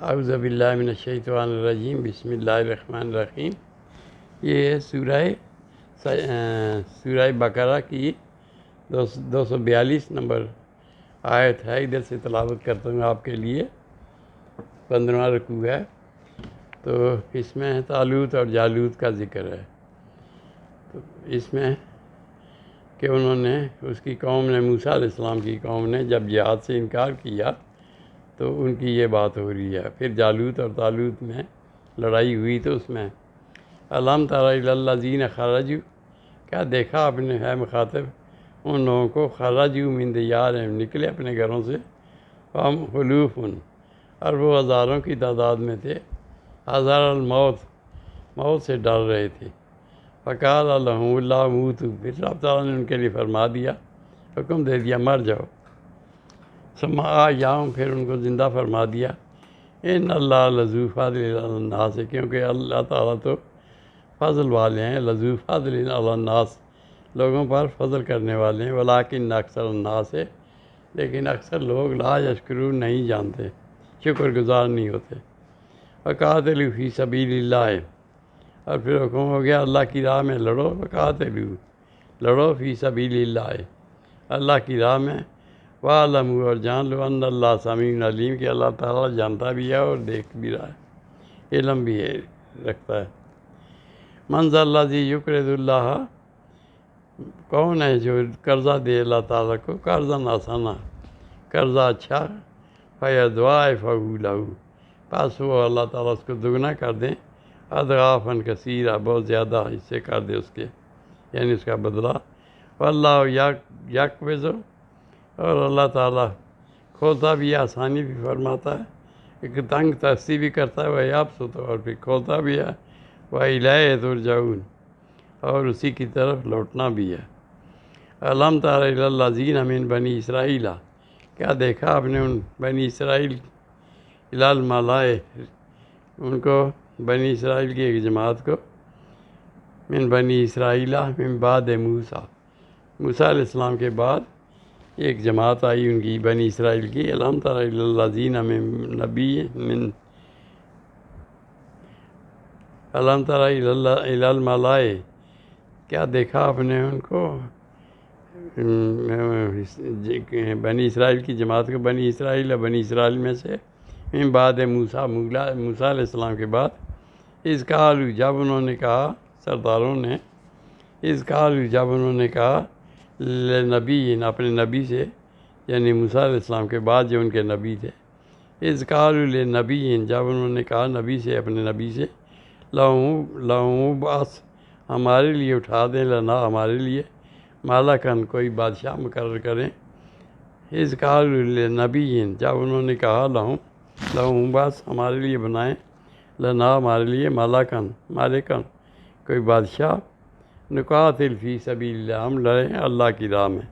اعوذ باللہ من الشیطان الرجیم، بسم اللہ الرحمن الرحیم۔ یہ ہے سورہ بقرہ کی 242 نمبر آیت ہے۔ ادھر سے تلاوت کرتا ہوں آپ کے لیے۔ 15واں رکوع ہے۔ تو اس میں طالوت اور جالوت کا ذکر ہے۔ تو اس میں کہ انہوں نے اس کی قوم نے موسیٰ علیہ السلام کی قوم نے جب جہاد سے انکار کیا تو ان کی یہ بات ہو رہی ہے۔ پھر جالوت اور طالوت میں لڑائی ہوئی تو اس میں الم تر الی الذین خرجوا، کیا دیکھا آپ نے ہے مخاطب ان لوگوں کو، خرجوا من دیارہم، نکلے اپنے گھروں سے، ہم حلوف، اور وہ ہزاروں کی تعداد میں تھے، حذر الموت، موت سے ڈر رہے تھے۔ فقال لهم اللہ موتوا، پھر رب تعالیٰ نے ان کے لیے فرما دیا، حکم دے دیا مر جاؤ۔ ثم احیاھم، پھر ان کو زندہ فرما دیا۔ ان اللہ لذو فضل علی الناس، کیونکہ اللہ تعالیٰ تو فضل والے ہیں، لذو فضل علی الناس، لوگوں پر فضل کرنے والے ہیں، ولکن اکثر الناس ہے، لیکن اکثر لوگ لا یشکرون، نہیں جانتے، شکر گزار نہیں ہوتے۔ وقاتلوا فی سبیل اللہ، اور پھر حکم ہو گیا اللہ کی راہ میں لڑو، وقاتلوا، لڑو فی سبیل اللہ، اللہ کی راہ میں، وَاعْلَمُوا، اور جان لو، ان اللہ سمیع علیم، کہ اللہ تعالیٰ جانتا بھی ہے اور دیکھ بھی رہا ہے، علم بھی رکھتا ہے۔ من ذا الذی یقرض اللہ، کون ہے جو قرضہ دے اللہ تعالیٰ کو، قرضاً حسنا، قرضہ اچھا، فَيَضْاعِفَهُ لَهُ، پس وہ اللہ تعالیٰ اس کو دگنا کر دیں، اضعافاً کثیرہ، بہت زیادہ حصے کر دے اس کے، یعنی اس کا بدلہ۔ واللہ یقبض، اور اللہ تعالیٰ کھولتا بھی ہے، آسانی بھی فرماتا ہے، ایک تنگ دستی بھی کرتا ہے، وہ یبسط، اور پھر کھولتا بھی ہے، وَإِلَیہِ تُرْجَعُونَ، اور اسی کی طرف لوٹنا بھی ہے۔ الم تر الی الذین من بنی اسرائیل، کیا دیکھا آپ نے ان بنی اسرائیل، الی الملأ، ان کو بنی اسرائیل کی ایک جماعت کو، من بنی اسرائیل من بعد موسیٰ، موسیٰ علیہ السلام کے بعد ایک جماعت آئی ان کی، بنی اسرائیل کی۔ الم تر الی الذین الم تر الی الملأ، کیا دیکھا آپ نے ان کو، بنی اسرائیل کی جماعت کو، بنی اسرائیل میں سے، من بعد موسیٰ، موسیٰ علیہ السلام کے بعد، اذ قالوا، جب انہوں نے کہا، سرداروں نے، اذ قالوا، جب انہوں نے کہا، لنبی، اپنے نبی سے، یعنی موسیٰ علیہ السلام کے بعد جو ان کے نبی تھے، اذ قالوا لنبی، جب انہوں نے کہا نبی سے، اپنے نبی سے، لَهُ بَعْث، ہمارے لیے اٹھا دیں، لنا، ہمارے لیے، مالکن، کوئی بادشاہ مقرر کریں۔ اذ قالوا لنبی، جب انہوں نے کہا، لَهُ بَعْث، ہمارے لیے بنائیں، لنا، ہمارے لیے، مالکن، کوئی بادشاہ، نقاتل فی سبیل اللہ، ہم لڑیں اللہ کی راہ میں۔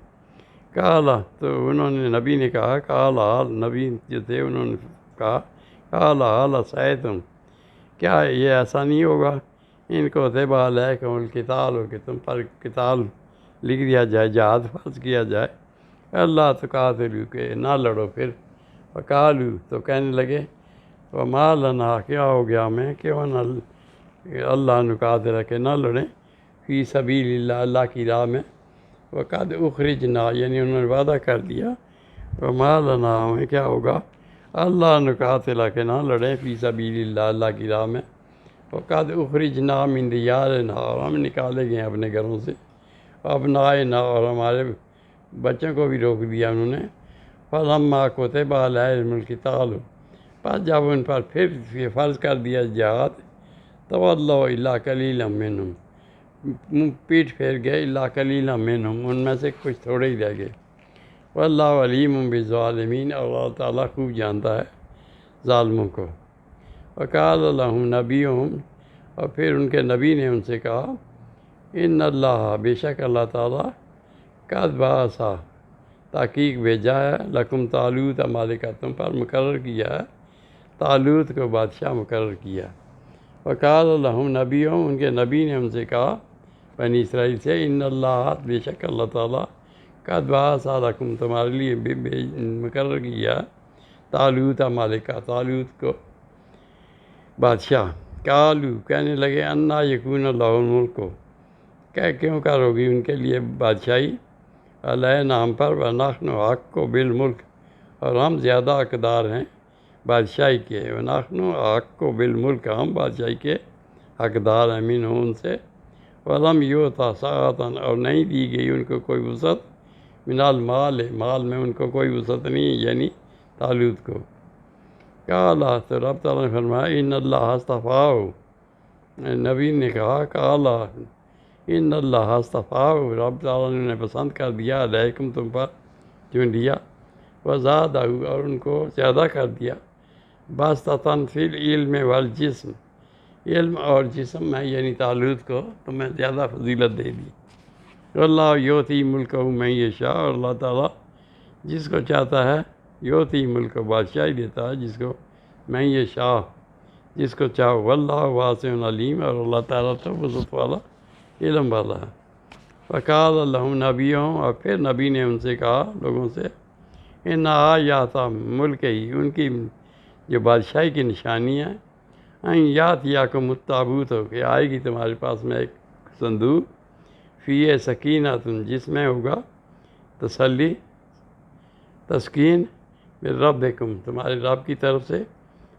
قال، تو انہوں نے، نبی نے کہا، قال، نبی جو تھے انہوں نے کہا، قال هل عصیتم، کیا یہ ایسا نہیں ہوگا، ان کو کتب علیکم القتال، ہو کہ تم پر قتال لکھ دیا جائے، جہاد فرض کیا جائے، اللہ تقاتلوا، کہ نہ لڑو پھر، وقالوا، تو کہنے لگے، وما لنا، کیا ہو گیا ہمیں، کیوں نہ اللہ نقاتل، کہ نہ لڑیں، فی سبیل اللہ، اللہ کی راہ میں، وقد اخرجنا، یعنی انہوں نے وعدہ کر دیا، وما لنا، ہمیں کیا ہوگا، اللہ نقاتل، کہ نہ لڑیں، فی سبیل اللہ، اللہ کی راہ میں، وقد اخرجنا من دیارنا، اور ہم نکالے گئے اپنے گھروں سے، ابنائنا، اور ہمارے بچوں کو بھی روک دیا انہوں نے، فلما کتب علیہم القتال، پس جب ان پر پھر یہ فرض کر دیا جہاد، تولوا الا قلیلا منہم، پیٹھ پھیر گئے، الا قلیلا منہم، ان میں سے کچھ تھوڑے ہی رہ گئے، واللہ علیم بالظالمین، اور اللہ تعالیٰ خوب جانتا ہے ظالموں کو۔ وقال لهم نبیہم، اور پھر ان کے نبی نے ان سے کہا، ان اللہ، بے شک اللہ تعالیٰ، قد بعث، تحقیق بھیجا ہے، لکم طالوت مالکا، تم پر مقرر کیا ہے، طالوت کو بادشاہ مقرر کیا۔ وقال لهم نبیہم، ان کے نبی نے ان سے کہا، بنی اسرائیل سے، ان اللہ، بے شک اللہ تعالیٰ، قد بعث لکم، تمہارے لیے مقرر کیا ہے، طالوت مالکا، طالوت کو بادشاہ کالو کہنے لگے انا یکون اللہ الملک کو کیوں کر ہوگی ان کے لیے بادشاہی علیہ ہم پر ونحن حق کو بالملک اور ہم زیادہ حقدار ہیں بادشاہی کے ونحن حق کو بالملک ہم بادشاہی کے حقدار امین ہوں ان سے ولم یؤتا سعۃ اور نہیں دی گئی ان کو کوئی وسعت من المال مال میں ان کو کوئی وسعت نہیں یعنی طالوت کو کالا تو رب تعالیٰ نے فرمایا ان اللہ اصطفاہ نبی نے کہا کالا ان اللہ اصطفاہ رب تعالیٰ نے پسند کر دیا علیکم تم پر چن لیا وزادہ اور ان کو زیادہ کر دیا باسطۃً فی العلم والجسم علم اور جسم میں یعنی طالوت کو تمہیں زیادہ فضیلت دے دی اللہ یؤتی ملکہ من یشاء اور اللہ تعالیٰ جس کو چاہتا ہے یؤتی ملک بادشاہی دیتا ہے جس کو من یشاء جس کو چاہو واللہ واسع علیم اور اللہ تعالیٰ تو وسعت والا علم والا ہے وقال لهم نبیہم اور پھر نبی نے ان سے کہا لوگوں سے ان آیات ملک ہی ان کی جو بادشاہی کی نشانی ہے یات یا کو متابوت ہو کہ آئے گی تمہارے پاس میں ایک صندوق فی سکینۃ جس میں ہوگا تسلی تسکین من ربکم تمہارے رب کی طرف سے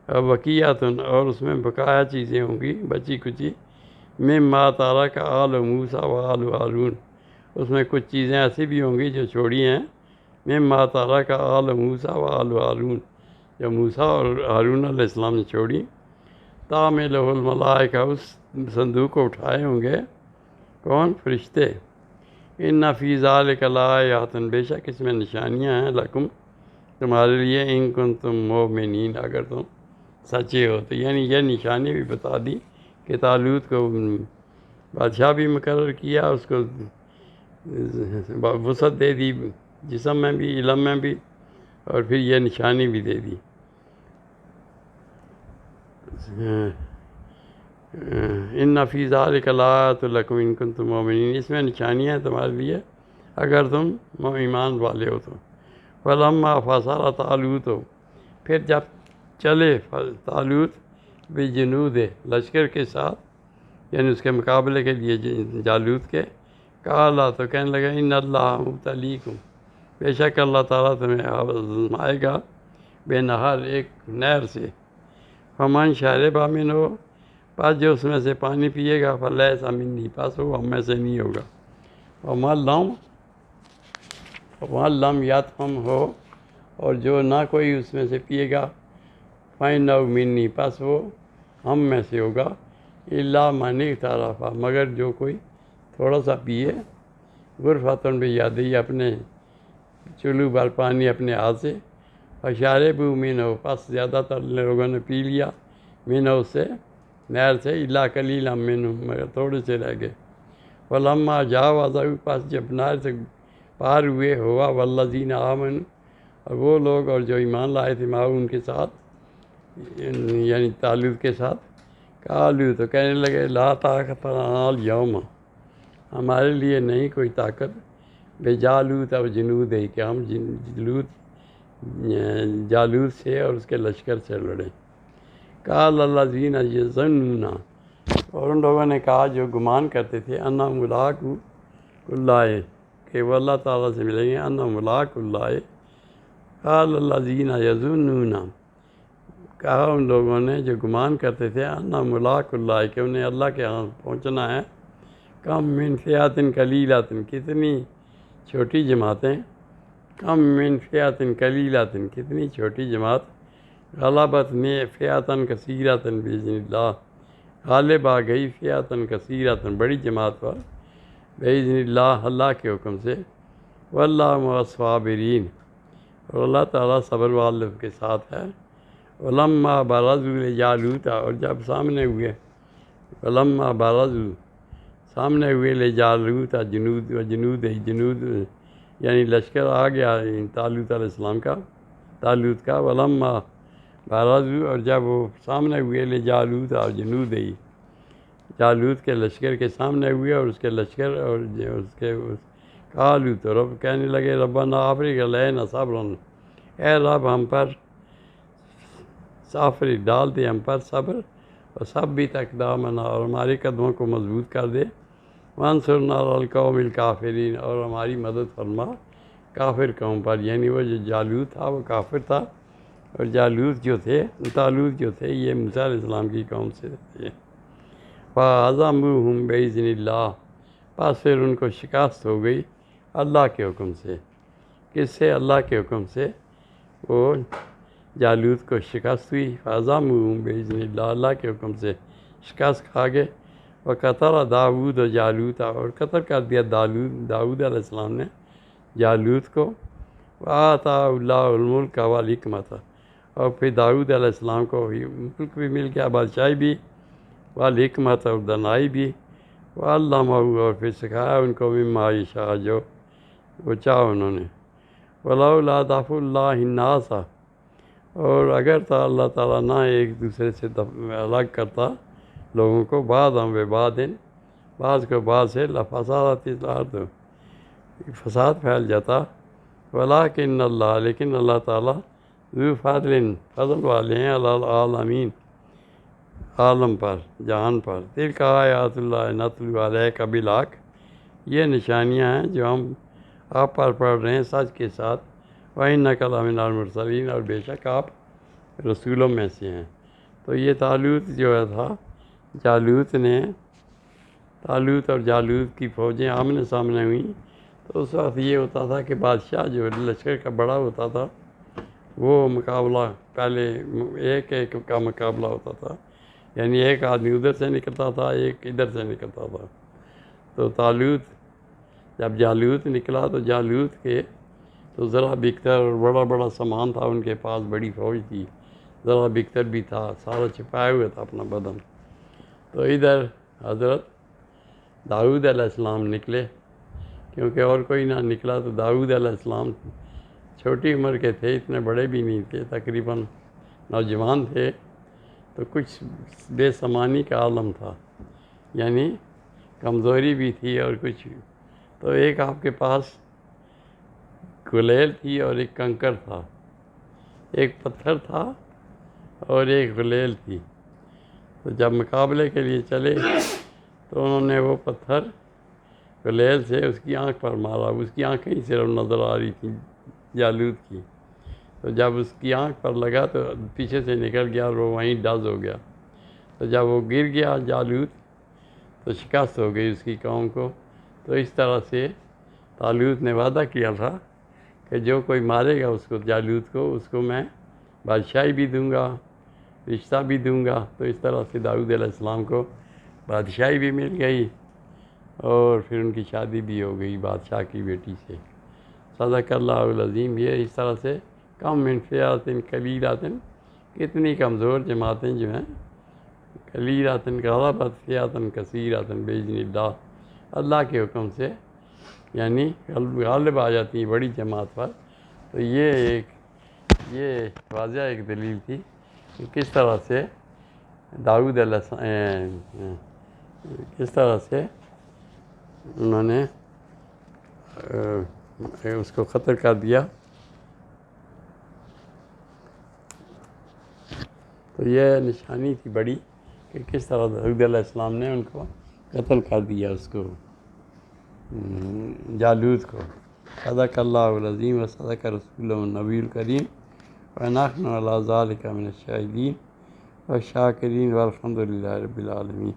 وقیات اور اس میں بقایا چیزیں ہوں گی بچی کچی مما تارک آل موسیٰ و آل ہارون اس میں کچھ چیزیں ایسی بھی ہوں گی جو چھوڑی ہیں مما تارک آل موسیٰ و آل ہارون جو موسیٰ اور ہارون علیہ السلام نے چھوڑی تعملہ الملائکہ اس صندوق کو اٹھائے ہوں گے کون فرشتے ان فی ذلک لآیات بے شک اس میں نشانیاں ہیں لکم تمہارے لیے ان کنتم مؤمنین اگر تم سچے ہو تو یعنی یہ نشانی بھی بتا دی کہ طالوت کو بادشاہ بھی مقرر کیا اس کو وسعت دے دی جسم میں بھی علم میں بھی اور پھر یہ نشانی بھی دے دی ان فی ذلک لآیات لکم ان کنتم مؤمنین اس میں نشانیاں ہیں تمہارے لیے اگر تم ایمان والے ہو تو فلما فصل طالوت پھر جب چلے طالوت بجنود لشکر کے ساتھ یعنی اس کے مقابلے کے لیے جالوت کے کالا تو کہنے لگا ان اللہ مبتلیکم بے شک اللہ تعالیٰ تمہیں آزمائے گا بے نہر ایک نہر سے فمن شرب منہ پس جو اس میں سے پانی پیے گا فلیس منی پس وہ ہم میں سے نہیں ہوگا ومن لم یطعم ہو اور جو نہ کوئی اس میں سے پیے گا فإنہ منی پس وہ ہم میں سے ہوگا الا من اغترف مگر جو کوئی تھوڑا سا پیے غرفتن بیدیہ اپنے چلو بھر پانی اپنے ہاتھ سے فشربوا منہ پس زیادہ تر لوگوں نے پی لیا منہ اس سے نہر سے الا قلیلا منہم مگر تھوڑے سے رہ گئے فلما جاوزہ پس جب نہر سے پار ہوئے ہوا والذین آمنوا اور وہ لوگ اور جو ایمان لائے تھے معه ان کے ساتھ یعنی طالوت کے ساتھ قالوا تو کہنے لگے لا طاقت لنا اليوم ہمارے لیے نہیں کوئی طاقت بجالوت اور جنود ہے کہ ہم جالوت سے اور اس کے لشکر سے لڑیں قال الذین یظنون اور ان لوگوں نے کہا جو گمان کرتے تھے انہم ملاقو اللہ کہ وہ اللہ تعالیٰ سے ملیں گے انہم ملاقو اللہ قال الذین یظنون کہا ان لوگوں نے جو گمان کرتے تھے انہم ملاقو اللہ کہ انہیں اللہ کے ہاں پہنچنا ہے کم من فئۃ قلیلۃ کتنی چھوٹی جماعتیں کم من فئۃ قلیلۃ کتنی چھوٹی جماعت غلبت میں فئۃ کثیرۃ باذن اللہ غالب آ گئی فئۃ کثیرۃ بڑی جماعت پر باذن اللہ اللہ کے حکم سے واللہ مع الصابرین اور اللہ تعالیٰ صبر والوں کے ساتھ ہے ولما برزوا لجالوت اور جب سامنے ہوئے ولما برزوا سامنے ہوئے لجالوت جنود یعنی لشکر آ گیا طالوت علیہ السلام کا طالوت کا ولما برزوا اور جب وہ سامنے ہوئے لجالوت اور جنود جالوت کے لشکر کے سامنے ہوئے اور اس کے لشکر اور اس کے قالوا تو رب کہنے لگے ربنا افرغ علینا صبرا اے رب ہم پر افرغ ڈال دے ہم پر صبر اور سب بھی اقدامنا، اور ہمارے قدموں کو مضبوط کر دے، وانصرنا علی القوم الکافرین، اور ہماری مدد فرما کافر قوم پر. یعنی وہ جو جالوت تھا وہ کافر تھا، اور طالوت جو تھے یہ موسیٰ علیہ السلام کی قوم سے تھے. فَعَزَمُوهُمْ بِإِذْنِ اللَّهِ، پس پھر ان کو شکست ہو گئی اللہ کے حکم سے. کس سے؟ اللہ کے حکم سے وہ جالوت کو شکست ہوئی. فَعَزَمُوهُمْ بِإِذْنِ اللَّهِ، اللہ کے حکم سے شکست کھا گئے. وَقَتَلَ داؤد و جالوت، اور قتل کر دیا داؤد علیہ السلام نے جالوت کو. وَآتَاهُ اللَّهُ الْمُلْكَ وَالْحِکْمَةَ، اور پھر داؤد علیہ السلام کو ملک بھی مل گیا، بادشاہی بھی، والحکمت، اور دانائی بھی. وَعَلَّمَهُ، اور پھر سکھایا ان کو مما یشاء، جو وہ چاہا انہوں نے. وَلَوْلَا دَفْعُ اللَّهِ النَّاسَ، اور اگر تھا اللہ تعالیٰ نہ ایک دوسرے سے الگ کرتا لوگوں کو، بعض بعض کو بعض سے، لفسادت الارض، فساد پھیل جاتا. ولیکن اللہ، لیکن اللہ تعالیٰ ذو فضل والے ہیں، علی العالمین، عالم پر، جہان پر. تلک آیات اللہ نتلو علیک بالحق، یہ نشانیاں ہیں جو ہم آپ پر پڑھ رہے ہیں سچ کے ساتھ. وَإِنَّكَ لَمِنَ الْمُرْسَلِينَ، اور بے شک آپ رسولوں میں سے ہیں. تو یہ طالوت جو تھا، طالوت اور جالوت کی فوجیں آمنے سامنے ہوئیں. تو اس وقت یہ ہوتا تھا کہ بادشاہ جو لشکر کا بڑا ہوتا تھا وہ مقابلہ، پہلے ایک کا مقابلہ ہوتا تھا، یعنی ایک آدمی ادھر سے نکلتا تھا، ایک ادھر سے نکلتا تھا. تو جب جالوت نکلا تو جالوت کے تو ذرا بکتر اور بڑا بڑا سامان تھا ان کے پاس، بڑی فوج تھی، ذرا بکتر بھی تھا، سارا چھپائے ہوئے تھا اپنا بدن. تو ادھر حضرت داؤد علیہ السلام نکلے، کیونکہ اور کوئی نہ نکلا. تو داؤد علیہ السلام چھوٹی عمر کے تھے، اتنے بڑے بھی نہیں تھے، تقریباً نوجوان تھے. تو کچھ بے سامانی کا عالم تھا، یعنی کمزوری بھی تھی اور کچھ. تو ایک آپ کے پاس گلیل تھی اور ایک کنکر تھا، ایک پتھر تھا اور ایک گلیل تھی. تو جب مقابلے کے لیے چلے تو انہوں نے وہ پتھر گلیل سے اس کی آنکھ پر مارا. اس کی آنکھیں ہی صرف نظر آ رہی تھیں جالوت کی. تو جب اس کی آنکھ پر لگا تو پیچھے سے نکل گیا اور وہ وہیں ڈز ہو گیا. تو جب وہ گر گیا جالوت تو شکست ہو گئی اس کی قوم کو. تو اس طرح سے طالوت نے وعدہ کیا تھا کہ جو کوئی مارے گا اس کو، جالوت کو، اس کو میں بادشاہی بھی دوں گا، رشتہ بھی دوں گا. تو اس طرح سے داؤد علیہ السلام کو بادشاہی بھی مل گئی اور پھر ان کی شادی بھی ہو گئی بادشاہ کی بیٹی سے. صدق اللہ العظیم. یہ اس طرح سے کم من فئۃ قلیلۃ، کتنی کمزور جماعتیں جو ہیں، قلیلۃ غلبت فئۃ کثیرۃ باذن اللہ، اللہ کے حکم سے یعنی غالب آ جاتی ہیں بڑی جماعت پر. تو یہ واضح ایک دلیل تھی کہ کس طرح سے داؤد علیہ السلام، کس طرح سے انہوں نے اس کو قتل کر دیا. تو یہ نشانی تھی بڑی کہ کس طرح داؤد علیہ السلام نے ان کو قتل کر دیا، اس کو، جالوت کو. صدق اللہ العظیم و صدق رسول النبی الکریم ونحن علی ذلک من الشاہدین والشاکرین والحمد للہ رب العالمین.